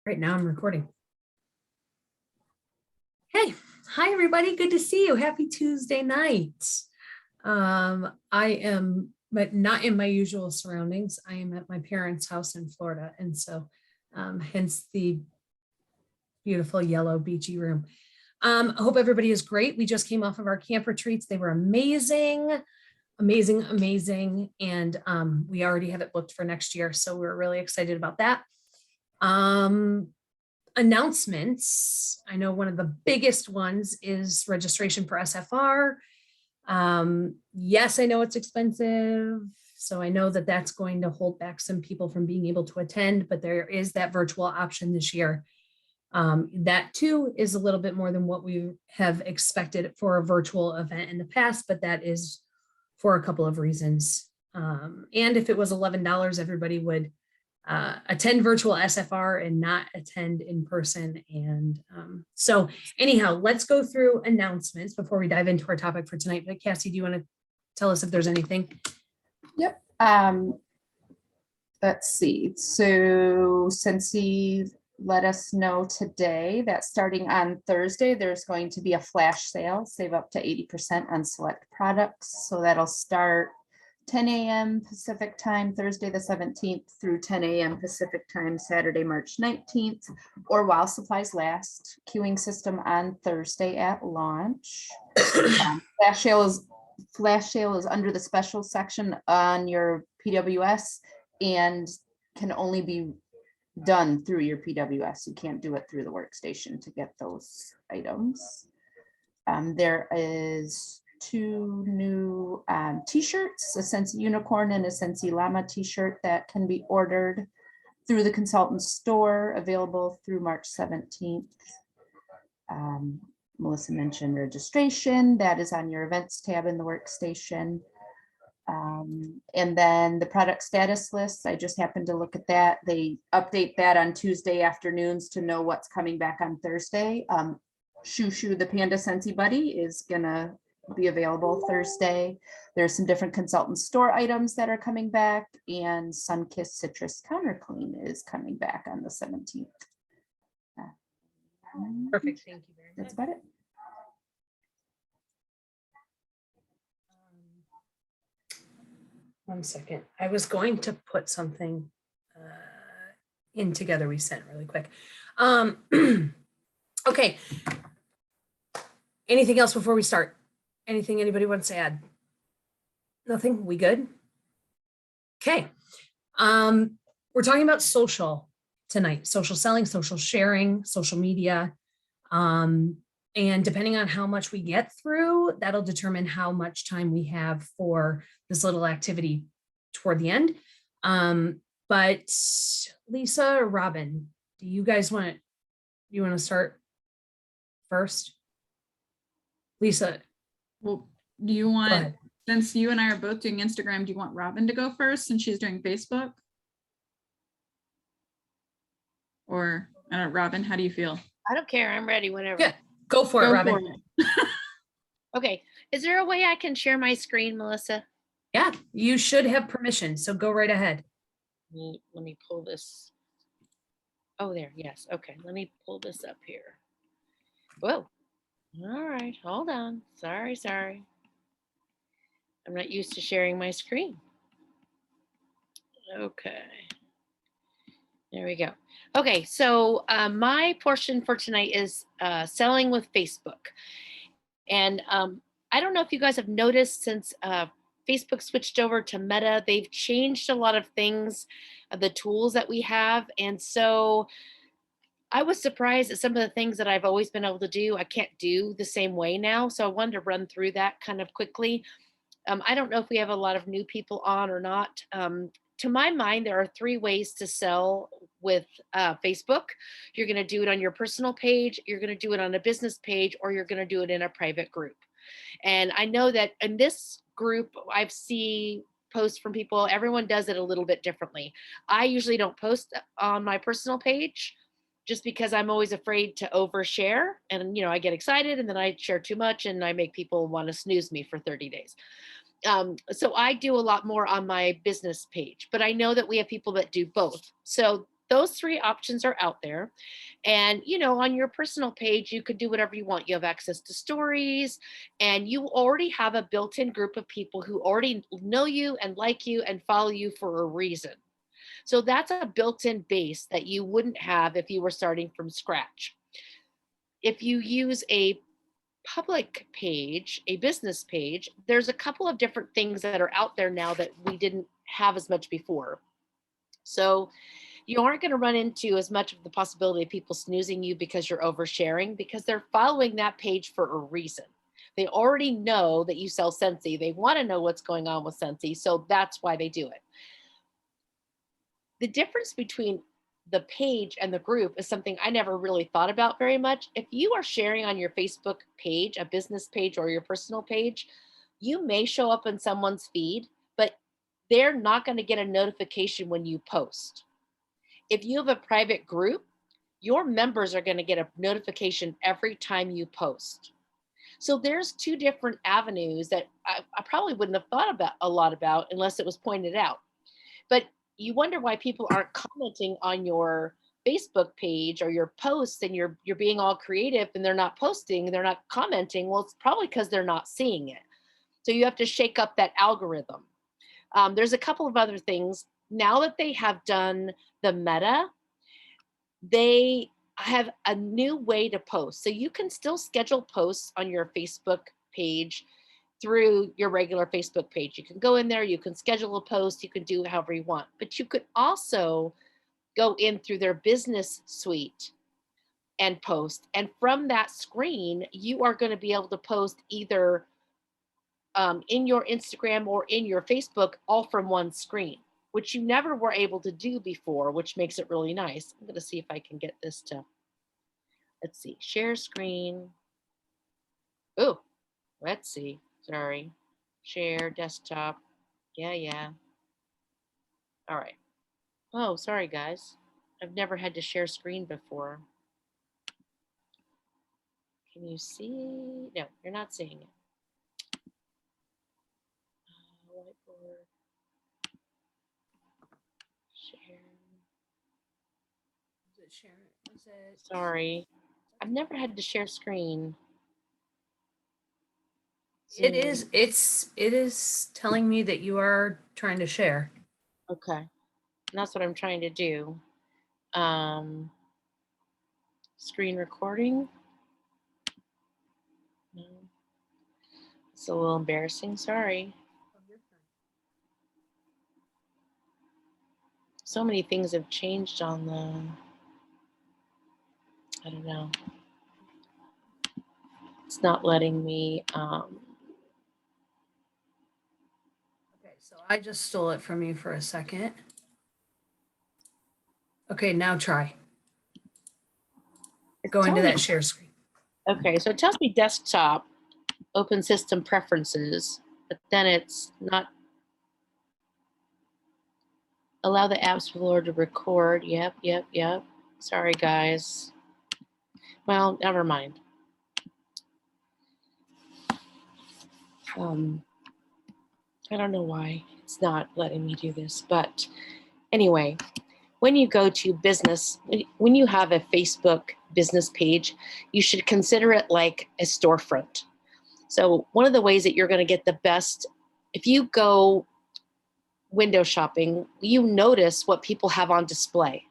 Right now I'm recording. Hey, hi everybody. Good to see you. Happy Tuesday night. I am, but not in my usual surroundings. I am at my parents' house in Florida. And so hence the beautiful yellow beachy room. I hope everybody is great. We just came off of our camp retreats. They were amazing, amazing, amazing. And we already have it booked for next year. So we're really excited about that. Announcements. I know one of the biggest ones is registration for SFR. Yes, I know it's expensive. So I know that that's going to hold back some people from being able to attend, but there is that virtual option this year. That too is a little bit more than what we have expected for a virtual event in the past, but that is for a couple of reasons. And if it was $11, everybody would attend virtual SFR and not attend in person. And so anyhow, let's go through announcements before we dive into our topic for tonight. But Cassie, do you want to tell us if there's anything? Yep. Let's see. So Scentsy let us know today that starting on Thursday, there's going to be a flash sale, save up to 80% on select products. So that'll start 10 a.m. Pacific time, Thursday the 17th through 10 a.m. Pacific time, Saturday, March 19th, or while supplies last. Queuing system on Thursday at launch. Flash sale is under the special section on your PWS and can only be done through your PWS. You can't do it through the workstation to get those items. There is 2 new t-shirts, a Scentsy Unicorn and a Scentsy Llama t-shirt that can be ordered through the consultant store, available through March 17th. Melissa mentioned registration. That is on your events tab in the workstation. And then the product status list, I just happened to look at that. They update that on Tuesday afternoons to know what's coming back on Thursday. Shoo Shoo, the Panda Scentsy Buddy, is gonna be available Thursday. There's some different consultant store items that are coming back, and Sunkissed Citrus Counter Clean is coming back on the 17th. Perfect. Thank you very much. That's about it. One second. I was going to put something in together we sent really quick. Okay. Anything else before we start? Anything anybody wants to add? Nothing? We good? Okay. We're talking about social tonight. Social selling, social sharing, social media. And depending on how much we get through, that'll determine how much time we have for this little activity toward the end. But Lisa or Robin, do you guys want to start first? Lisa. Well, do you want, since you and I are both doing Instagram, do you want Robin to go first since she's doing Facebook? Or, I don't know, Robin, how do you feel? I don't care. I'm ready whenever. Yeah, go for it, Robin. Okay. Is there a way I can share my screen, Melissa? Yeah, you should have permission. So go right ahead. Let me pull this. Oh, there. Yes. Okay. Let me pull this up here. Whoa. All right. Hold on. Sorry. I'm not used to sharing my screen. Okay. There we go. Okay, so my portion for tonight is selling with Facebook. And I don't know if you guys have noticed since Facebook switched over to Meta, they've changed a lot of things, the tools that we have. And so I was surprised at some of the things that I've always been able to do, I can't do the same way now. So I wanted to run through that kind of quickly. I don't know if we have a lot of new people on or not. To my mind, there are 3 ways to sell with Facebook. You're going to do it on your personal page, you're going to do it on a business page, or you're going to do it in a private group. And I know that in this group, I've seen posts from people, everyone does it a little bit differently. I usually don't post on my personal page just because I'm always afraid to overshare. And, I get excited and then I share too much and I make people want to snooze me for 30 days. So I do a lot more on my business page, but I know that we have people that do both. So those three options are out there. And, you know, on your personal page, you could do whatever you want. You have access to stories, and you already have a built-in group of people who already know you and like you and follow you for a reason. So that's a built-in base that you wouldn't have if you were starting from scratch. If you use a public page, a business page, there's a couple of different things that are out there now that we didn't have as much before. So you aren't going to run into as much of the possibility of people snoozing you because you're oversharing, because they're following that page for a reason. They already know that you sell Scentsy. They want to know what's going on with Scentsy. So that's why they do it. The difference between the page and the group is something I never really thought about very much. If you are sharing on your Facebook page, a business page or your personal page, you may show up in someone's feed, but they're not going to get a notification when you post. If you have a private group, your members are going to get a notification every time you post. So there's two different avenues that I probably wouldn't have thought about a lot about unless it was pointed out. But you wonder why people aren't commenting on your Facebook page or your posts, and you're being all creative and they're not posting, they're not commenting. Well, it's probably because they're not seeing it. So you have to shake up that algorithm. There's a couple of other things. Now that they have done the meta, they have a new way to post. So you can still schedule posts on your Facebook page through your regular Facebook page. You can go in there, you can schedule a post, you can do however you want, but you could also go in through their business suite and post. And from that screen, you are going to be able to post either in your Instagram or in your Facebook, all from one screen, which you never were able to do before, which makes it really nice. I'm going to see if I can get this to, let's see, share screen. Oh, let's see. Sorry. Share desktop. Yeah. All right. Oh, sorry, guys. I've never had to share screen before. Can you see? No, you're not seeing it. Whiteboard. Share. Sorry. I've never had to share screen. It is telling me that you are trying to share. Okay. And that's what I'm trying to do. Screen recording. No. It's a little embarrassing. Sorry. So many things have changed on the, I don't know. It's not letting me. Okay, so I just stole it from you for a second. Okay, now try. Go into that share screen. Okay, so it tells me desktop, open system preferences, but then it's not. Allow the apps floor to record. Yep. Sorry, guys. Well, never mind. I don't know why it's not letting me do this, but anyway, when you go to business, when you have a Facebook business page, you should consider it like a storefront. So one of the ways that you're going to get the best, if you go window shopping, you notice what people have on display.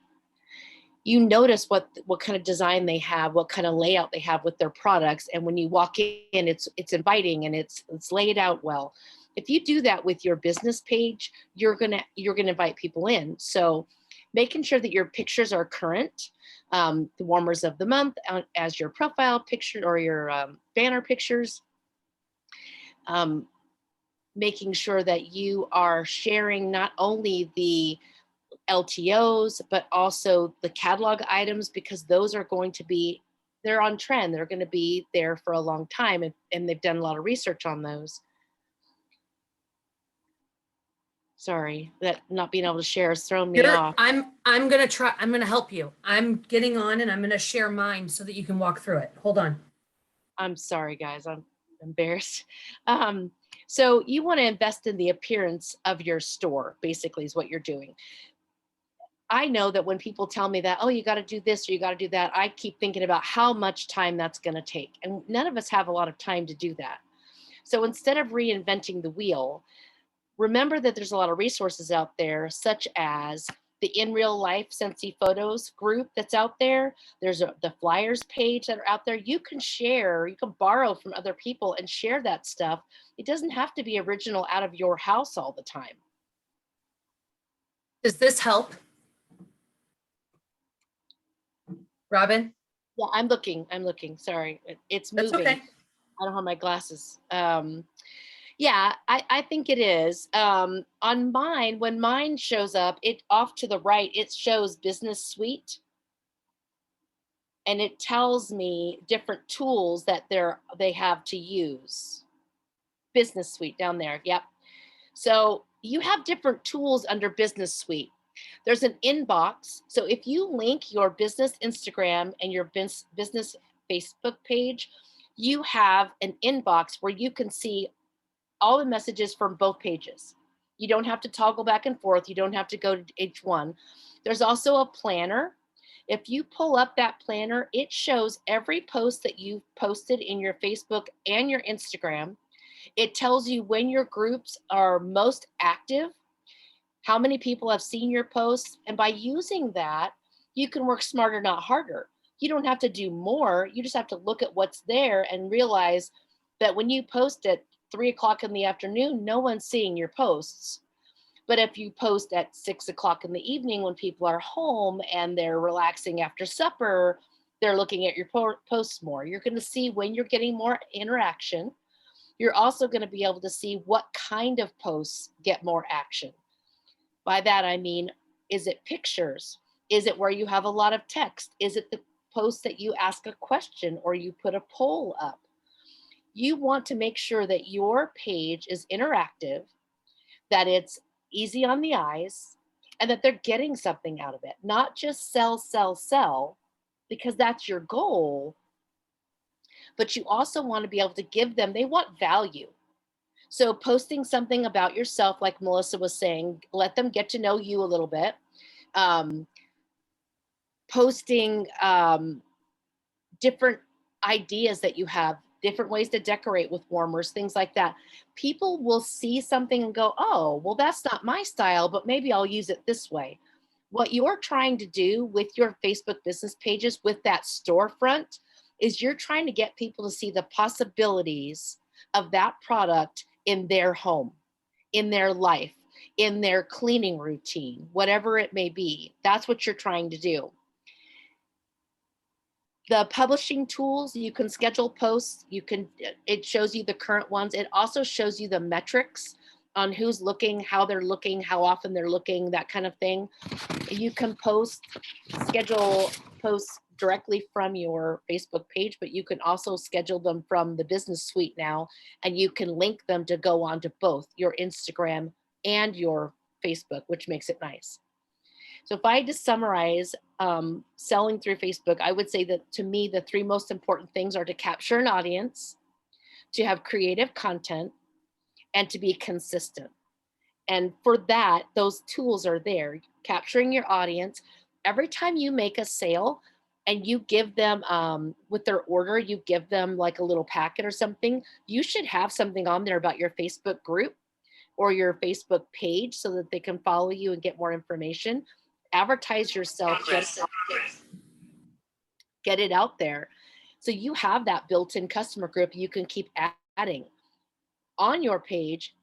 You notice what kind of design they have, what kind of layout they have with their products. And when you walk in, it's inviting and it's laid out well. If you do that with your business page, you're gonna invite people in. So making sure that your pictures are current, the warmers of the month as your profile picture or your banner pictures. Making sure that you are sharing not only the LTOs, but also the catalog items, because those are going to be, they're on trend. They're going to be there for a long time, and they've done a lot of research on those. Sorry, that not being able to share is throwing me off. I'm going to help you. I'm getting on and I'm going to share mine so that you can walk through it. Hold on. I'm sorry, guys. I'm embarrassed. So you want to invest in the appearance of your store, basically, is what you're doing. I know that when people tell me that, oh, you got to do this or you got to do that, I keep thinking about how much time that's going to take. And none of us have a lot of time to do that. So instead of reinventing the wheel, remember that there's a lot of resources out there, such as the In Real Life Scentsy Photos group that's out there. There's the flyers page that are out there. You can share, you can borrow from other people and share that stuff. It doesn't have to be original out of your house all the time. Does this help? Robin? Yeah, I'm looking. Sorry, it's That's moving. okay. I don't have my glasses. Yeah, I think it is. On mine, when mine shows up, it off to the right, it shows Business Suite. And it tells me different tools that they have to use. Business Suite down there. Yep. So you have different tools under Business Suite. There's an inbox. So if you link your business Instagram and your business Facebook page, you have an inbox where you can see all the messages from both pages. You don't have to toggle back and forth. You don't have to go to each one. There's also a planner. If you pull up that planner, it shows every post that you've posted in your Facebook and your Instagram. It tells you when your groups are most active, how many people have seen your posts. And by using that, you can work smarter, not harder. You don't have to do more. You just have to look at what's there and realize that when you post at 3 o'clock in the afternoon, no one's seeing your posts. But if you post at 6 o'clock in the evening when people are home and they're relaxing after supper, they're looking at your posts more. You're going to see when you're getting more interaction. You're also going to be able to see what kind of posts get more action. By that, I mean, is it pictures? Is it where you have a lot of text? Is it the post that you ask a question or you put a poll up? You want to make sure that your page is interactive, that it's easy on the eyes, and that they're getting something out of it. Not just sell, because that's your goal, but you also want to be able to give them, they want value. So posting something about yourself, like Melissa was saying, let them get to know you a little bit. Posting different ideas that you have, different ways to decorate with warmers, things like that. People will see something and go, oh, well, that's not my style, but maybe I'll use it this way. What you're trying to do with your Facebook business pages, with that storefront, is you're trying to get people to see the possibilities of that product in their home, in their life, in their cleaning routine, whatever it may be. That's what you're trying to do. The publishing tools, you can schedule posts, it shows you the current ones. It also shows you the metrics on who's looking, how they're looking, how often they're looking, that kind of thing. You can schedule posts directly from your Facebook page, but you can also schedule them from the business suite now, and you can link them to go on to both your Instagram and your Facebook, which makes it nice. So if I had to summarize selling through Facebook, I would say that to me, the 3 most important things are to capture an audience, to have creative content, and to be consistent. And for that, those tools are there. Capturing your audience. Every time you make a sale and you give them, with their order, you give them like a little packet or something, you should have something on there about your Facebook group or your Facebook page so that they can follow you and get more information. Advertise yourself, get it out there. So you have that built-in customer group you can keep adding. On your page,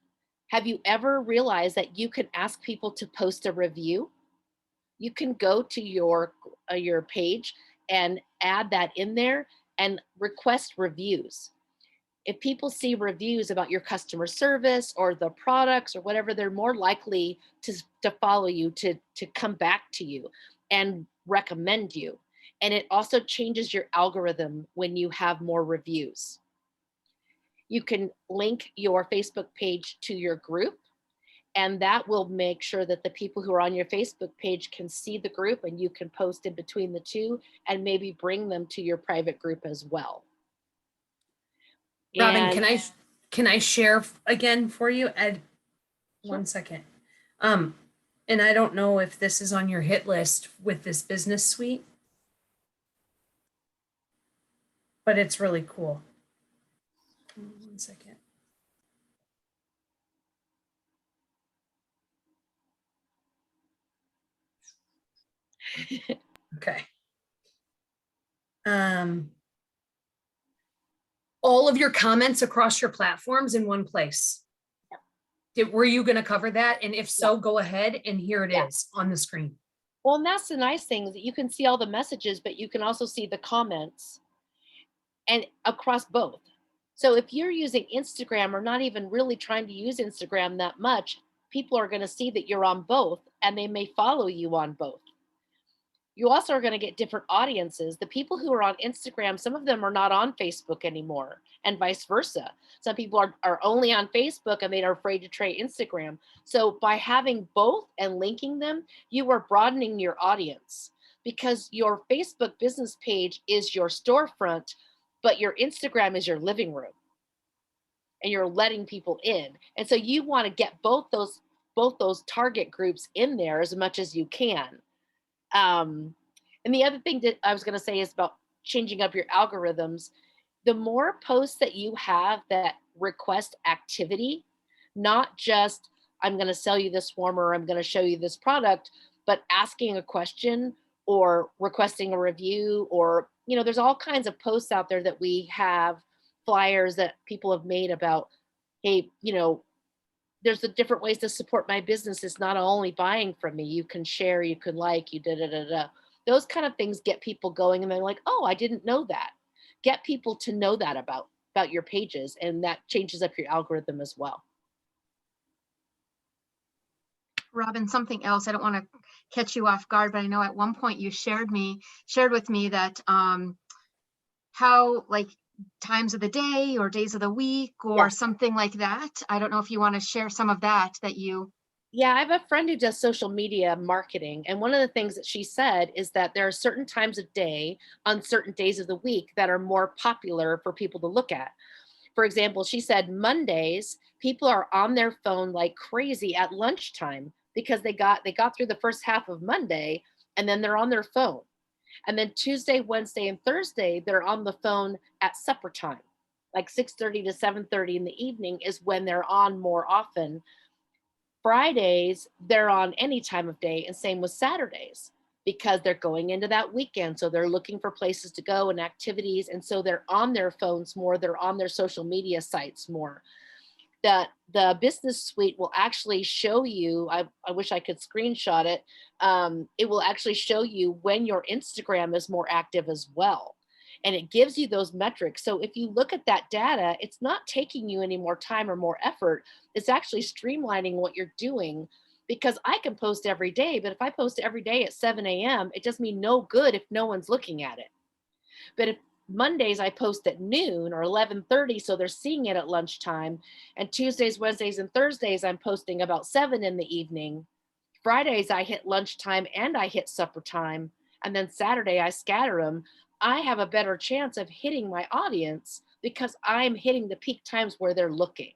have you ever realized that you can ask people to post a review? You can go to your page and add that in there and request reviews. If people see reviews about your customer service or the products or whatever, they're more likely to follow you, to come back to you and recommend you. And it also changes your algorithm when you have more reviews. You can link your Facebook page to your group, and that will make sure that the people who are on your Facebook page can see the group, and you can post in between the two and maybe bring them to your private group as well. Robin, And can I share again for you? Ed, Sure. 1 second. And I don't know if this is on your hit list with this business suite, but it's really cool. 1 second. Okay. All of your comments across your platforms in one place. Were you going to cover that? And if so, go ahead, and here it is on the screen. Well, and that's the nice thing, is that you can see all the messages, but you can also see the comments and across both. So if you're using Instagram or not even really trying to use Instagram that much, people are going to see that you're on both and they may follow you on both. You also are going to get different audiences. The people who are on Instagram, some of them are not on Facebook anymore, and vice versa. Some people are only on Facebook and they are afraid to try Instagram. So by having both and linking them, you are broadening your audience, because your Facebook business page is your storefront, but your Instagram is your living room, and you're letting people in. And so you want to get both those target groups in there as much as you can. And the other thing that I was going to say is about changing up your algorithms. The more posts that you have that request activity, not just, I'm going to sell you this form or I'm going to show you this product, but asking a question or requesting a review, or, there's all kinds of posts out there that we have, flyers that people have made about, hey, there's the different ways to support my business. It's not only buying from me. You can share, you can like, you da. Those kind of things get people going, and they're like, oh, I didn't know that. Get people to know that about your pages, and that changes up your algorithm as well. Robin, something else, I don't want to catch you off guard, but I know at one point you shared with me that how, like, times of the day or days of the week or something like that. I don't know if you want to share some of that you. Yeah, I have a friend who does social media marketing. And one of the things that she said is that there are certain times of day on certain days of the week that are more popular for people to look at. For example, she said Mondays, people are on their phone like crazy at lunchtime, because they got through the first half of Monday and then they're on their phone. And then Tuesday, Wednesday, and Thursday, they're on the phone at supper time, like 6:30 to 7:30 in the evening is when they're on more often. Fridays, they're on any time of day, and same with Saturdays, because they're going into that weekend. So they're looking for places to go and activities. And so they're on their phones more, they're on their social media sites more. The business suite will actually show you, I wish I could screenshot it. It will actually show you when your Instagram is more active as well. And it gives you those metrics. So if you look at that data, it's not taking you any more time or more effort. It's actually streamlining what you're doing, because I can post every day, but if I post every day at 7 a.m., it does me no good if no one's looking at it. But if Mondays I post at noon or 11:30, so they're seeing it at lunchtime, and Tuesdays, Wednesdays, and Thursdays I'm posting about 7 in the evening. Fridays I hit lunchtime and I hit supper time, and then Saturday I scatter them. I have a better chance of hitting my audience because I'm hitting the peak times where they're looking.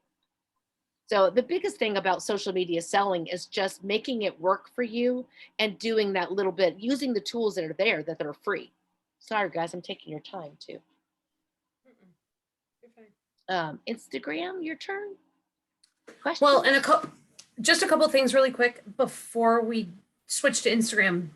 So the biggest thing about social media selling is just making it work for you and doing that little bit, using the tools that are there that are free. Sorry, guys, I'm taking your time too. Instagram, your turn. Question? Well, and just a couple of things really quick before we switch to Instagram.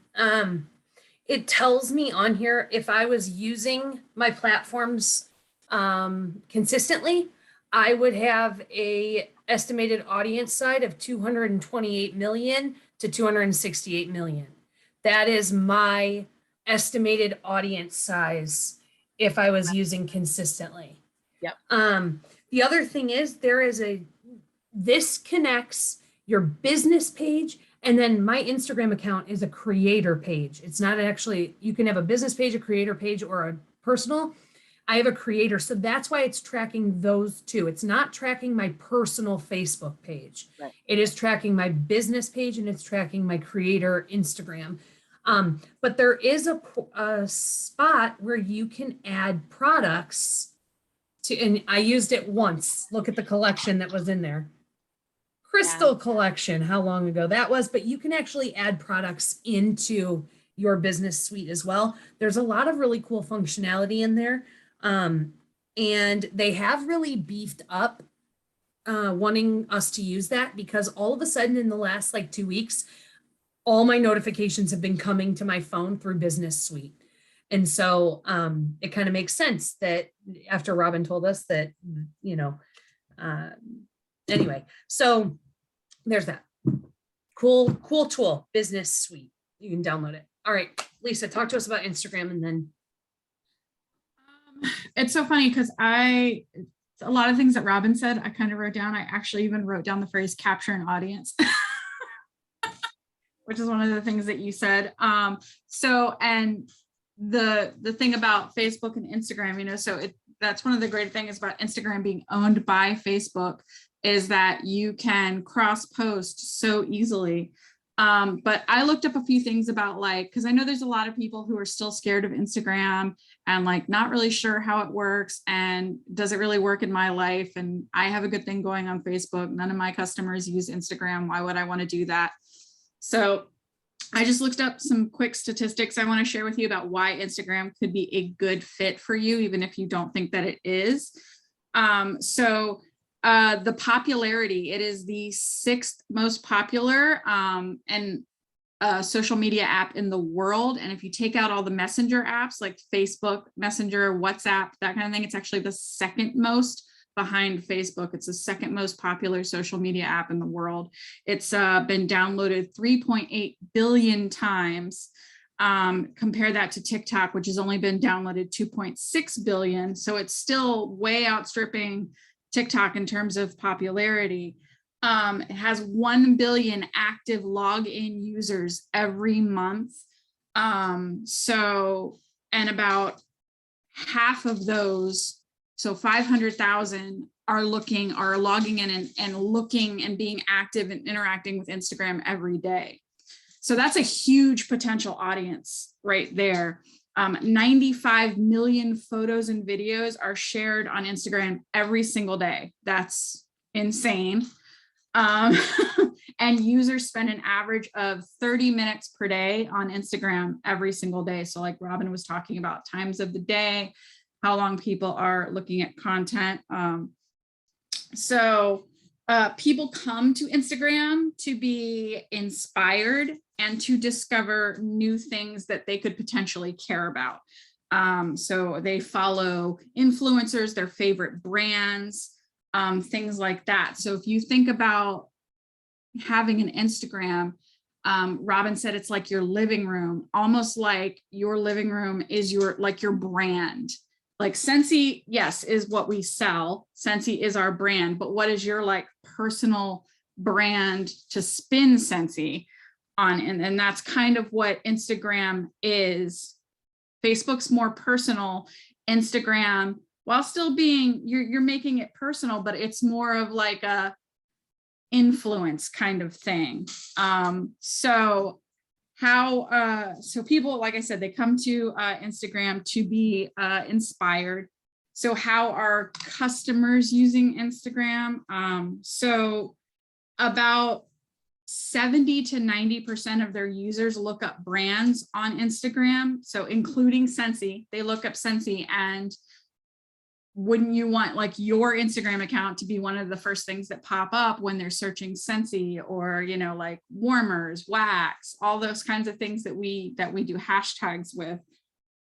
It tells me on here if I was using my platforms consistently, I would have a estimated audience side of 228 million to 268 million. That is my estimated audience size if I was using consistently. Yep. The other thing is this connects your business page, and then my Instagram account is a creator page. It's not actually, you can have a business page, a creator page, or a personal. I have a creator, so that's why it's tracking those two. It's not tracking my personal Facebook page. Right. It is tracking my business page, and it's tracking my creator Instagram. But there is a spot where you can add products to, and I used it once. Look at the collection that was in there. Crystal collection, how long ago that was, but you can actually add products into your business suite as well. There's a lot of really cool functionality in there. And they have really beefed up wanting us to use that, because all of a sudden in the last like 2 weeks, all my notifications have been coming to my phone through Business Suite. And so it kind of makes sense that after Robin told us that, you know, anyway, so there's that cool tool, Business Suite. You can download it. All right, Lisa, talk to us about Instagram. And then it's so funny because a lot of things that Robin said, I kind of wrote down. I actually even wrote down the phrase capture an audience, which is one of the things that you said. So, and the thing about Facebook and Instagram, you know, so that's one of the great things about Instagram being owned by Facebook, is that you can cross post so easily. But I looked up a few things about, like, because I know there's a lot of people who are still scared of Instagram and like not really sure how it works and does it really work in my life. And I have a good thing going on Facebook. None of my customers use Instagram. Why would I want to do that? So I just looked up some quick statistics I want to share with you about why Instagram could be a good fit for you, even if you don't think that it is. The popularity, it is the 6th most popular social media app in the world. And if you take out all the messenger apps like Facebook, Messenger, WhatsApp, that kind of thing, it's actually the 2nd most behind Facebook. It's the 2nd most popular social media app in the world. It's been downloaded 3.8 billion times. Compare that to TikTok, which has only been downloaded 2.6 billion. So it's still way outstripping TikTok in terms of popularity. It has 1 billion active login users every month. And about half of those, so 500,000 are logging in and looking and being active and interacting with Instagram every day. So that's a huge potential audience right there. 95 million photos and videos are shared on Instagram every single day. That's insane. And users spend an average of 30 minutes per day on Instagram every single day. So like Robin was talking about, times of the day, how long people are looking at content. People come to Instagram to be inspired and to discover new things that they could potentially care about. So they follow influencers, their favorite brands, things like that. So if you think about having an Instagram, Robin said it's like your living room, almost like your living room is your brand. Like Scentsy, yes, is what we sell. Scentsy is our brand, but what is your like personal brand to spin Scentsy on? And that's kind of what Instagram is. Facebook's more personal. Instagram, while still being, you're making it personal, but it's more of like a influence kind of thing. So people, like I said, they come to Instagram to be inspired. So how are customers using Instagram? So about 70 to 90% of their users look up brands on Instagram. So including Scentsy, they look up Scentsy. And wouldn't you want like your Instagram account to be one of the first things that pop up when they're searching Scentsy, or, you know, like warmers, wax, all those kinds of things that we do hashtags with.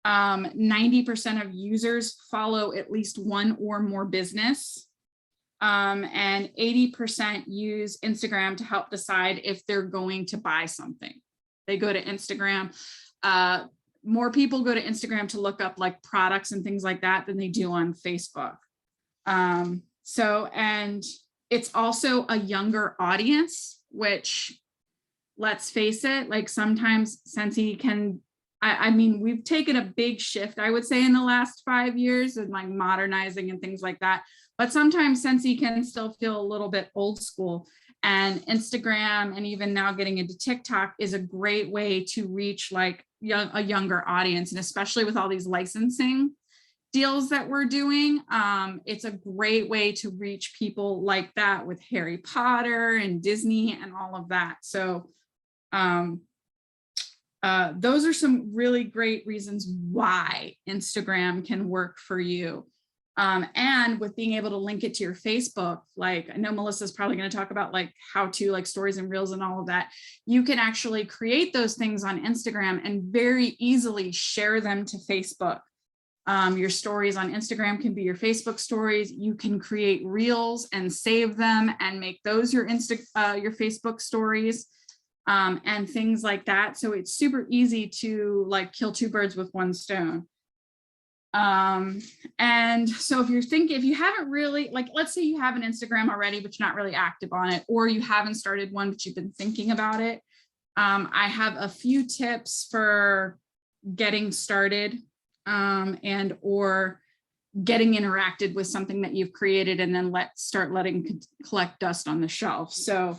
90% of users follow at least one or more business. And 80% use Instagram to help decide if they're going to buy something. They go to Instagram. More people go to Instagram to look up like products and things like that than they do on Facebook. And it's also a younger audience, which, let's face it, like sometimes Scentsy can, I mean, we've taken a big shift, I would say, in the last 5 years and like modernizing and things like that. But sometimes Scentsy can still feel a little bit old school. And Instagram, and even now getting into TikTok, is a great way to reach like a younger audience. And especially with all these licensing deals that we're doing. It's a great way to reach people like that with Harry Potter and Disney and all of that. So those are some really great reasons why Instagram can work for you. And with being able to link it to your Facebook, like I know Melissa's probably going to talk about like how to like stories and reels and all of that. You can actually create those things on Instagram and very easily share them to Facebook. Your stories on Instagram can be your Facebook stories. You can create reels and save them and make those your Facebook stories. And things like that. So it's super easy to like kill two birds with one stone. And so if you haven't really, like, let's say you have an Instagram already, but you're not really active on it, or you haven't started one, but you've been thinking about it. I have a few tips for getting started, and or getting interacted with something that you've created and then start letting collect dust on the shelf. So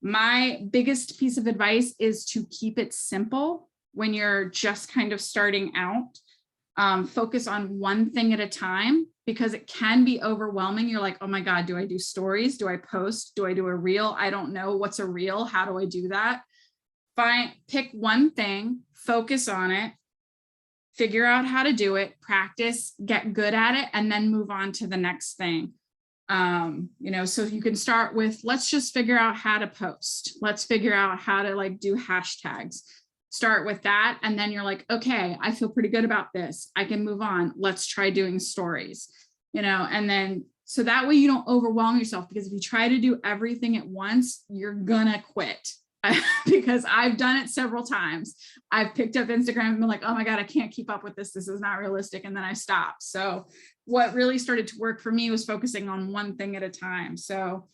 my biggest piece of advice is to keep it simple when you're just kind of starting out. Focus on one thing at a time, because it can be overwhelming. You're like, oh my God, do I do stories? Do I post? Do I do a reel? I don't know what's a reel. How do I do that? Pick one thing, focus on it, figure out how to do it, practice, get good at it, and then move on to the next thing. So you can start with, let's just figure out how to post. Let's figure out how to like do hashtags. Start with that. And then you're like, okay, I feel pretty good about this. I can move on. Let's try doing stories, and then, so that way you don't overwhelm yourself, because if you try to do everything at once, you're gonna quit. Because I've done it several times. I've picked up Instagram and been like, oh my God, I can't keep up with this. This is not realistic. And then I stopped. So what really started to work for me was focusing on one thing at a time. So,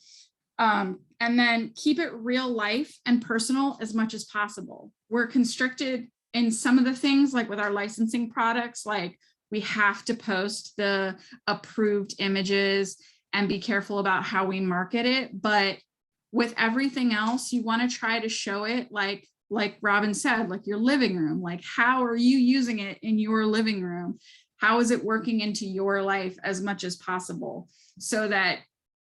and then keep it real life and personal as much as possible. We're constricted in some of the things, like with our licensing products, like we have to post the approved images and be careful about how we market it. But with everything else, you want to try to show it like Robin said, like your living room, like how are you using it in your living room? How is it working into your life as much as possible, so that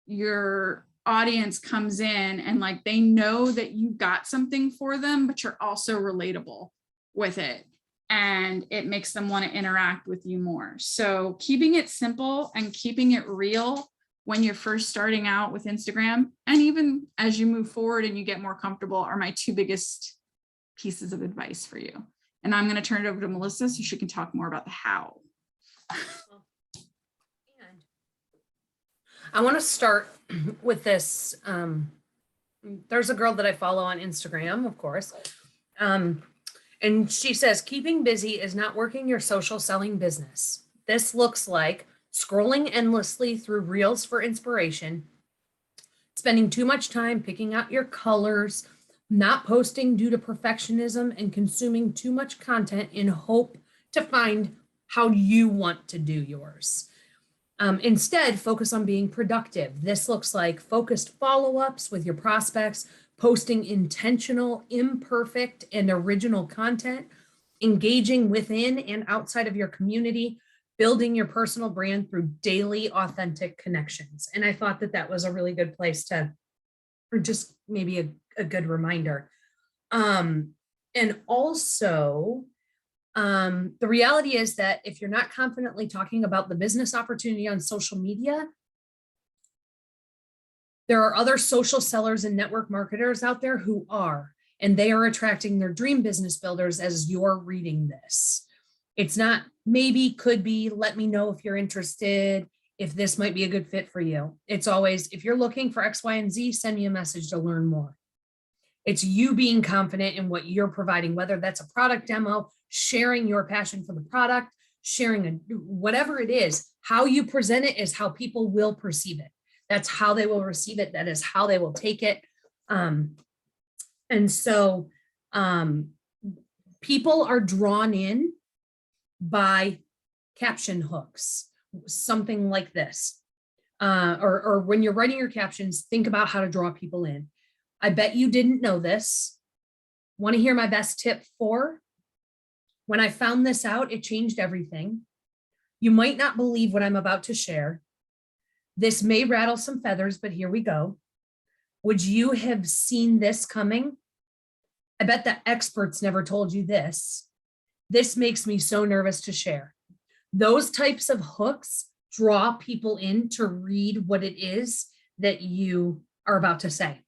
your audience comes in and like they know that you got something for them, but you're also relatable with it, and it makes them want to interact with you more. So keeping it simple and keeping it real when you're first starting out with Instagram, and even as you move forward and you get more comfortable, are my two biggest pieces of advice for you. And I'm going to turn it over to Melissa so she can talk more about the how. I want to start with this. There's a girl that I follow on Instagram, of course. And she says, keeping busy is not working your social selling business. This looks like scrolling endlessly through reels for inspiration, spending too much time picking out your colors, not posting due to perfectionism, and consuming too much content in hope to find how you want to do yours. Instead, focus on being productive. This looks like focused follow-ups with your prospects, posting intentional, imperfect, and original content, engaging within and outside of your community, building your personal brand through daily authentic connections. And I thought that that was a really good place to, or just maybe a good reminder. And also, the reality is that if you're not confidently talking about the business opportunity on social media, there are other social sellers and network marketers out there who are, and they are attracting their dream business builders as you're reading this. It's not maybe, could be, let me know if you're interested, if this might be a good fit for you. It's always, if you're looking for X, Y, and Z, send me a message to learn more. It's you being confident in what you're providing, whether that's a product demo, sharing your passion for the product, sharing whatever it is. How you present it is how people will perceive it. That's how they will receive it. That is how they will take it. And so people are drawn in by caption hooks, something like this. Or when you're writing your captions, think about how to draw people in. I bet you didn't know this. Want to hear my best tip for? When I found this out, it changed everything. You might not believe what I'm about to share. This may rattle some feathers, but here we go. Would you have seen this coming? I bet the experts never told you this. This makes me so nervous to share. Those types of hooks draw people in to read what it is that you are about to say.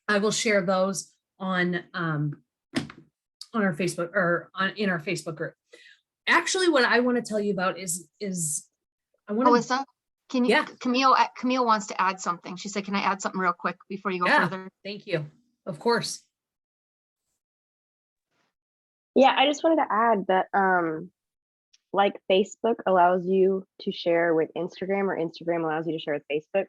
I will share those on our Facebook or in our Facebook group. Actually, what I want to tell you about is I want to. Melissa, can you, Yeah. Camille wants to add something. She said, can I add something real quick before you go Yeah, further? thank you. Of course. Yeah, I just wanted to add that like Facebook allows you to share with Instagram, or Instagram allows you to share with Facebook.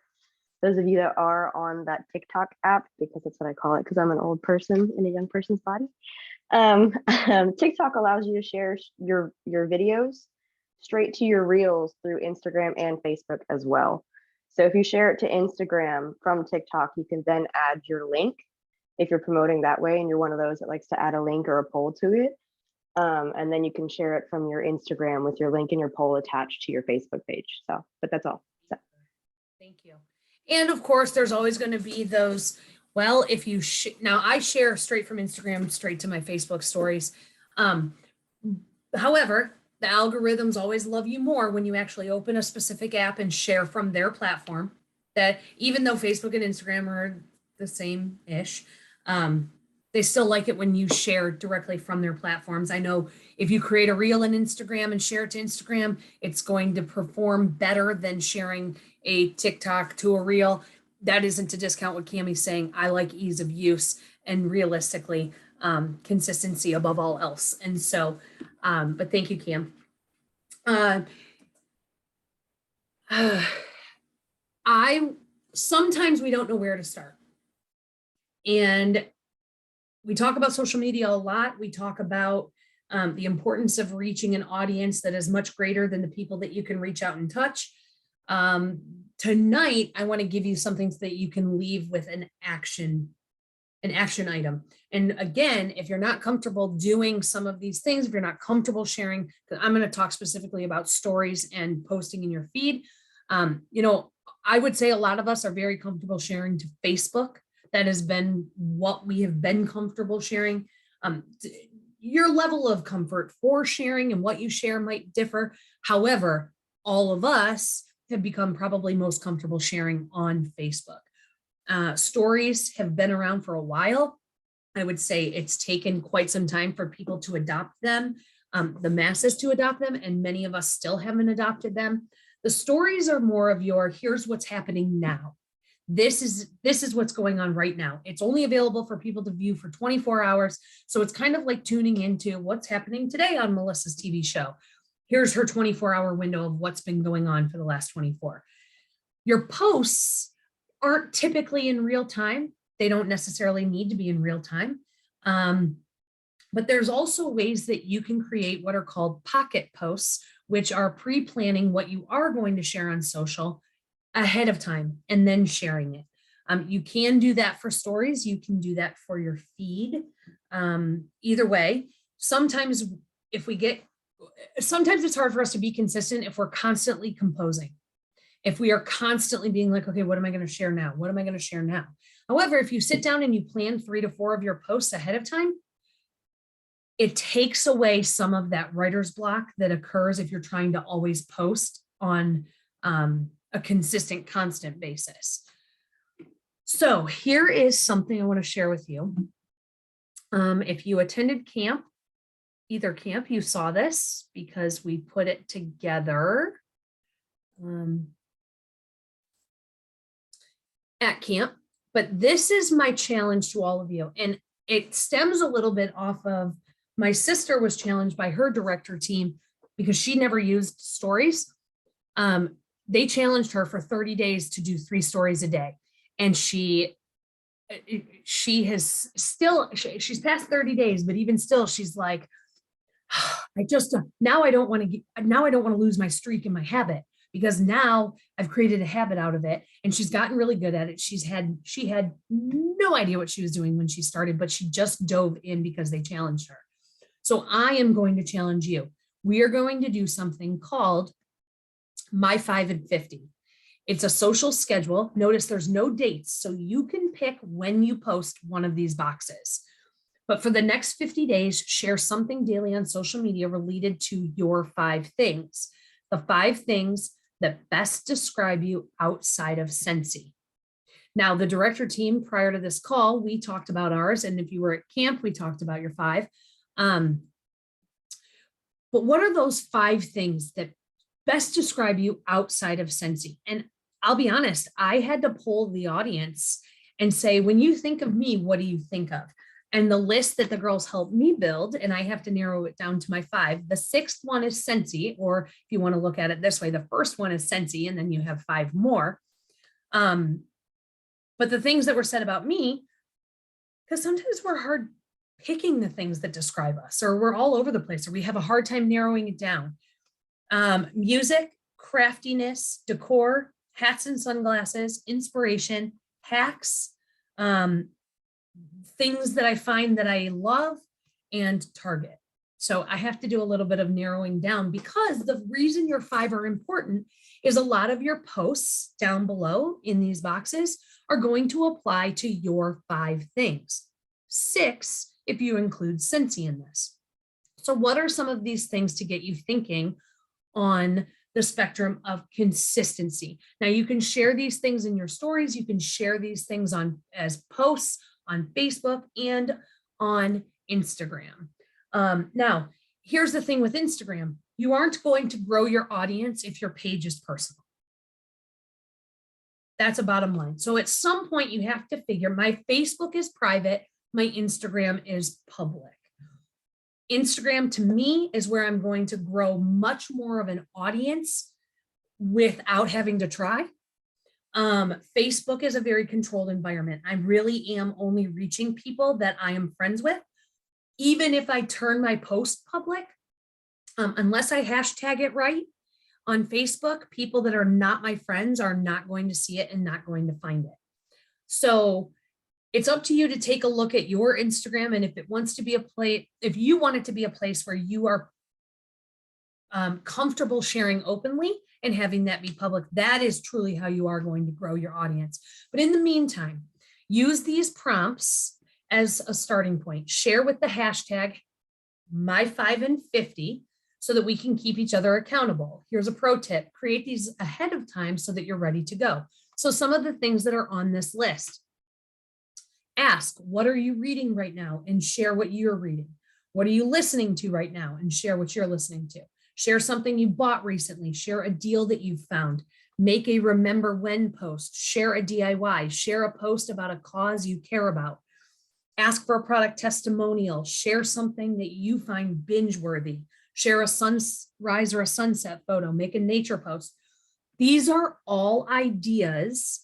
Those of you that are on that TikTok app, because that's what I call it, because I'm an old person in a young person's body. TikTok allows you to share your videos straight to your reels through Instagram and Facebook as well. So if you share it to Instagram from TikTok, you can then add your link if you're promoting that way and you're one of those that likes to add a link or a poll to it. And then you can share it from your Instagram with your link and your poll attached to your Facebook page. So, but that's all. So. Thank you. And of course, there's always going to be those, well, if you, now I share straight from Instagram, straight to my Facebook stories. However, the algorithms always love you more when you actually open a specific app and share from their platform. That even though Facebook and Instagram are the same-ish, they still like it when you share directly from their platforms. I know if you create a reel on Instagram and share it to Instagram, it's going to perform better than sharing a TikTok to a reel. That isn't to discount what Cammie's saying. I like ease of use and realistically consistency above all else. And so, but thank you, Cam. Sometimes we don't know where to start. And we talk about social media a lot. We talk about the importance of reaching an audience that is much greater than the people that you can reach out and touch. Tonight, I want to give you something so that you can leave with an action item. And again, if you're not comfortable doing some of these things, if you're not comfortable sharing, because I'm going to talk specifically about stories and posting in your feed. I would say a lot of us are very comfortable sharing to Facebook. That has been what we have been comfortable sharing. Your level of comfort for sharing and what you share might differ. However, all of us have become probably most comfortable sharing on Facebook. Stories have been around for a while. I would say it's taken quite some time for people to adopt them, the masses to adopt them, and many of us still haven't adopted them. The stories are more of your, here's what's happening now. This is what's going on right now. It's only available for people to view for 24 hours. So it's kind of like tuning into what's happening today on Melissa's TV show. Here's her 24-hour window of what's been going on for the last 24. Your posts aren't typically in real time. They don't necessarily need to be in real time. But there's also ways that you can create what are called pocket posts, which are pre-planning what you are going to share on social ahead of time and then sharing it. You can do that for stories. You can do that for your feed. Either way, sometimes it's hard for us to be consistent if we're constantly composing. If we are constantly being like, okay, what am I going to share now? What am I going to share now? However, if you sit down and you plan 3 to 4 of your posts ahead of time, it takes away some of that writer's block that occurs if you're trying to always post on a consistent, constant basis. So here is something I want to share with you. If you attended either camp, you saw this because we put it together at camp. But this is my challenge to all of you. And it stems a little bit off of my sister was challenged by her director team because she never used stories. They challenged her for 30 days to do 3 stories a day. And she's past 30 days, but even still, she's like, now I don't want to lose my streak and my habit, because now I've created a habit out of it, and she's gotten really good at it. She had no idea what she was doing when she started, but she just dove in because they challenged her. So I am going to challenge you. We are going to do something called My 5 and 50. It's a social schedule. Notice there's no dates, so you can pick when you post one of these boxes. But for the next 50 days, share something daily on social media related to your 5 things. The 5 things that best describe you outside of Scentsy. Now, the director team, prior to this call, we talked about ours. And if you were at camp, we talked about your 5. But what are those 5 things that best describe you outside of Scentsy? And I'll be honest, I had to poll the audience and say, when you think of me, what do you think of? And the list that the girls helped me build, and I have to narrow it down to my 5. The 6th one is Scentsy, or if you want to look at it this way, the first one is Scentsy, and then you have 5 more. But the things that were said about me, because sometimes we're hard picking the things that describe us, or we're all over the place, or we have a hard time narrowing it down. Music, craftiness, decor, hats and sunglasses, inspiration, hacks, things that I find that I love, and target. So I have to do a little bit of narrowing down, because the reason your 5 are important is a lot of your posts down below in these boxes are going to apply to your 5 things. 6, if you include Scentsy in this. So what are some of these things to get you thinking on the spectrum of consistency? Now, you can share these things in your stories. You can share these things as posts on Facebook and on Instagram. Now, here's the thing with Instagram. You aren't going to grow your audience if your page is personal. That's a bottom line. So at some point you have to figure, my Facebook is private, my Instagram is public. Instagram to me is where I'm going to grow much more of an audience without having to try. Facebook is a very controlled environment. I really am only reaching people that I am friends with. Even if I turn my post public, unless I hashtag it right on Facebook, people that are not my friends are not going to see it and not going to find it. So it's up to you to take a look at your Instagram, and if it wants to be a place, if you want it to be a place where you are comfortable sharing openly and having that be public, that is truly how you are going to grow your audience. But in the meantime, use these prompts as a starting point. Share with the hashtag my 5 and 50 so that we can keep each other accountable. Here's a pro tip: create these ahead of time so that you're ready to go. So some of the things that are on this list: ask, what are you reading right now, and share what you're reading. What are you listening to right now, and share what you're listening to. Share something you bought recently. Share a deal that you've found. Make a remember when post. Share a DIY. Share a post about a cause you care about. Ask for a product testimonial. Share something that you find binge worthy. Share a sunrise or a sunset photo. Make a nature post. These are all ideas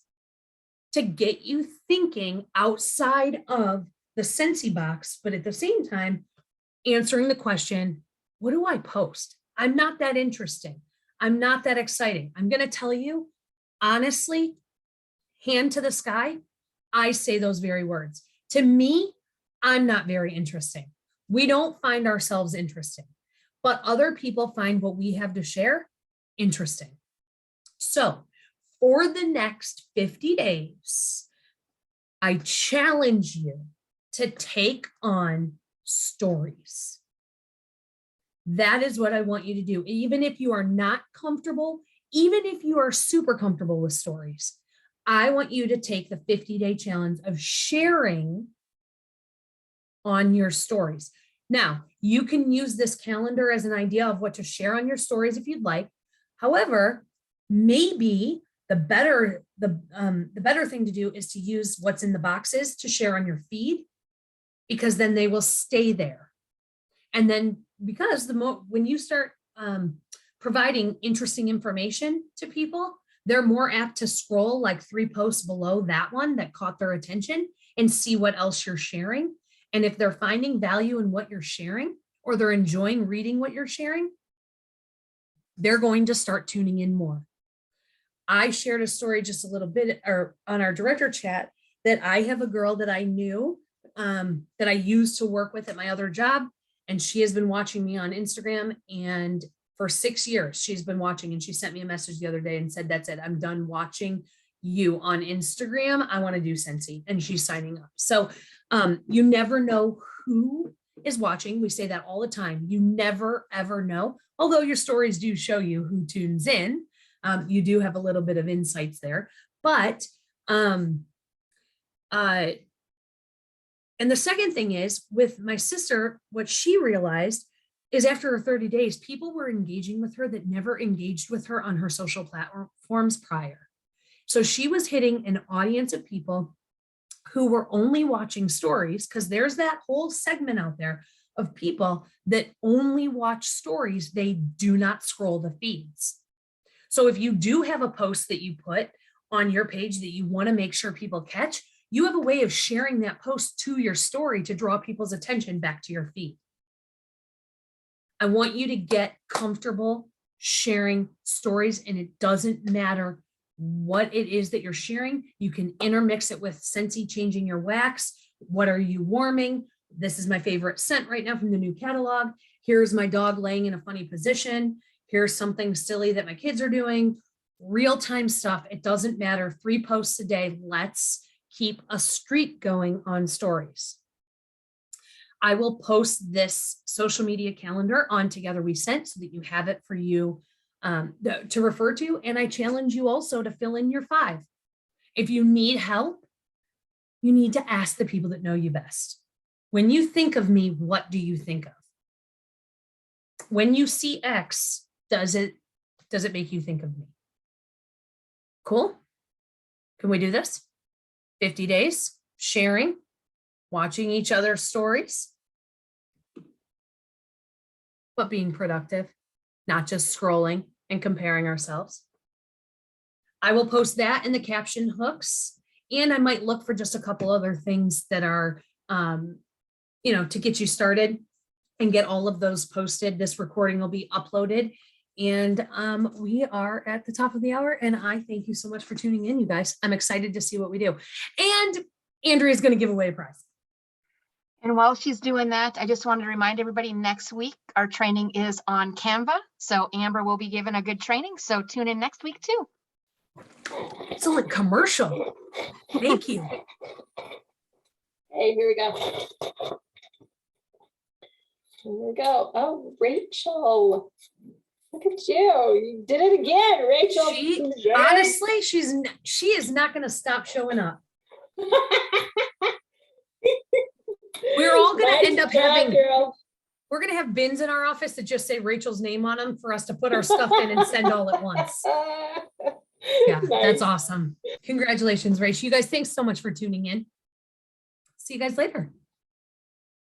to get you thinking outside of the Scentsy box, but at the same time, answering the question, what do I post? I'm not that interesting. I'm not that exciting. I'm going to tell you, honestly, hand to the sky, I say those very words. To me, I'm not very interesting. We don't find ourselves interesting, but other people find what we have to share interesting. So for the next 50 days, I challenge you to take on stories. That is what I want you to do. Even if you are not comfortable, even if you are super comfortable with stories, I want you to take the 50-day challenge of sharing on your stories. Now, you can use this calendar as an idea of what to share on your stories if you'd like. However, maybe the better thing to do is to use what's in the boxes to share on your feed, because then they will stay there. And then because when you start providing interesting information to people, they're more apt to scroll like 3 posts below that one that caught their attention and see what else you're sharing. And if they're finding value in what you're sharing, or they're enjoying reading what you're sharing, they're going to start tuning in more. I shared a story just a little bit or on our director chat that I have a girl that I knew that I used to work with at my other job. And she has been watching me on Instagram and For 6 years, she's been watching, and she sent me a message the other day and said, that's it. I'm done watching you on Instagram. I want to do Scentsy, and she's signing up. So you never know who is watching. We say that all the time. You never, ever know. Although your stories do show you who tunes in. You do have a little bit of insights there, but and the second thing is with my sister, what she realized is after her 30 days, people were engaging with her that never engaged with her on her social platforms prior. So she was hitting an audience of people who were only watching stories, because there's that whole segment out there of people that only watch stories. They do not scroll the feeds. So if you do have a post that you put on your page that you want to make sure people catch, you have a way of sharing that post to your story to draw people's attention back to your feed. I want you to get comfortable sharing stories, and it doesn't matter what it is that you're sharing. You can intermix it with Scentsy changing your wax. What are you warming? This is my favorite scent right now from the new catalog. Here's my dog laying in a funny position. Here's something silly that my kids are doing. Real-time stuff. It doesn't matter. 3 posts a day. Let's keep a streak going on stories. I will post this social media calendar on Together We Scent so that you have it for you to refer to. And I challenge you also to fill in your 5. If you need help, you need to ask the people that know you best. When you think of me, what do you think of? When you see X, does it make you think of me? Cool? Can we do this? 50 days, sharing, watching each other's stories, but being productive, not just scrolling and comparing ourselves. I will post that in the caption hooks, and I might look for just a couple other things that are, to get you started and get all of those posted. This recording will be uploaded, and we are at the top of the hour, and I thank you so much for tuning in, you guys. I'm excited to see what we do. And Andrea's going to give away a prize. And while she's doing that, I just wanted to remind everybody next week, our training is on Canva. So Amber will be giving a good training. So tune in next week too. It's a commercial. Thank you. Hey, here we go. Here we go. Oh, Rachel. Look at you. You did it again, Rachel. Honestly, she is not going to stop showing up. We're all going to end up having, we're going to have bins in our office that just say Rachel's name on them for us to put our stuff in and send all at once. Yeah, nice. That's awesome. Congratulations, Rach. You guys, thanks so much for tuning in. See you guys later.